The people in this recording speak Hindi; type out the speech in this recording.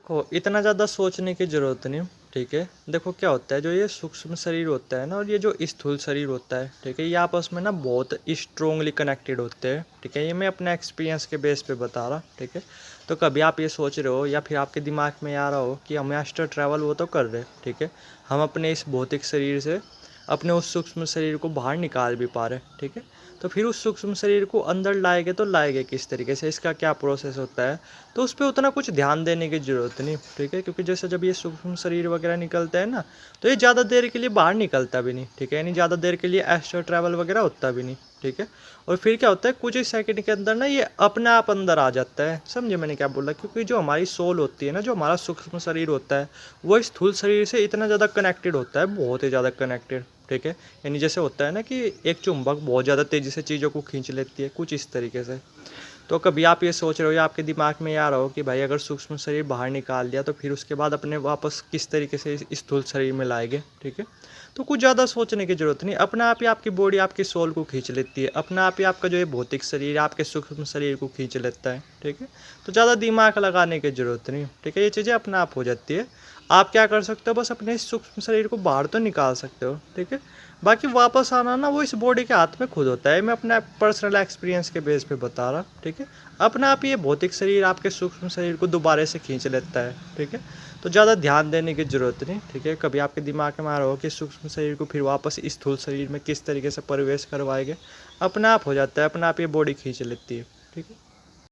देखो, इतना ज़्यादा सोचने की ज़रूरत नहीं, ठीक है। देखो क्या होता है, जो ये सूक्ष्म शरीर होता है ना और ये जो स्थूल शरीर होता है, ठीक है, ये आपस में ना बहुत स्ट्रोंगली कनेक्टेड होते हैं, ठीक है। ये मैं अपने एक्सपीरियंस के बेस पे बता रहा, ठीक है। तो कभी आप ये सोच रहे हो या फिर आपके दिमाग में आ रहा हो कि हम मास्टर ट्रैवल वो तो कर रहे, ठीक है, हम अपने इस भौतिक शरीर से अपने उस सूक्ष्म शरीर को बाहर निकाल भी पा रहे, ठीक है। तो फिर उस सूक्ष्म शरीर को अंदर लाएंगे तो लाएंगे किस तरीके से, इसका क्या प्रोसेस होता है, तो उस पर उतना कुछ ध्यान देने की ज़रूरत नहीं, ठीक है। क्योंकि जैसे जब ये सूक्ष्म शरीर वगैरह निकलता है ना, तो ये ज़्यादा देर के लिए बाहर निकलता भी नहीं, ठीक है, यानी ज़्यादा देर के लिए एस्ट्रल ट्रैवल वगैरह होता भी नहीं, ठीक है। और फिर क्या होता है, कुछ ही सेकंड के अंदर ना ये अपने आप अंदर आ जाता है। समझे मैंने क्या बोला? क्योंकि जो हमारी सोल होती है ना, जो हमारा सूक्ष्म शरीर होता है, वो स्थूल शरीर से इतना ज़्यादा कनेक्टेड होता है, बहुत ही ज़्यादा कनेक्टेड, ठीक है। यानी जैसे होता है ना कि एक चुंबक बहुत ज़्यादा तेज़ी से चीज़ों को खींच लेती है, कुछ इस तरीके से। तो कभी आप ये सोच रहे हो या आपके दिमाग में ये आ रहा हो कि भाई अगर सूक्ष्म शरीर बाहर निकाल दिया तो फिर उसके बाद अपने वापस किस तरीके से इस स्थूल शरीर में लाएंगे, ठीक है। तो कुछ ज़्यादा सोचने की ज़रूरत नहीं, अपना आप ही आपकी बॉडी आपकी सोल को खींच लेती है, अपना आप ही आपका जो ये भौतिक शरीर है आपके सूक्ष्म शरीर को खींच लेता है, ठीक है। तो ज़्यादा दिमाग लगाने की ज़रूरत नहीं, ठीक है, ये चीज़ें अपने आप हो जाती है। आप क्या कर सकते हो, बस अपने इस सूक्ष्म शरीर को बाहर तो निकाल सकते हो, ठीक है। बाकी वापस आना ना वो इस बॉडी के हाथ में खुद होता है, मैं अपना पर्सनल एक्सपीरियंस के बेस पे बता रहा, ठीक है। अपना आप ये भौतिक शरीर आपके सूक्ष्म शरीर को दोबारा से खींच लेता है, ठीक है। तो ज़्यादा ध्यान देने की ज़रूरत नहीं, ठीक है। कभी आपके दिमाग में आ रहा हो कि सूक्ष्म शरीर को फिर वापस स्थूल शरीर में किस तरीके से प्रवेश करवाएंगे, अपना आप हो जाता है, अपना आप ये बॉडी खींच लेती है, ठीक है।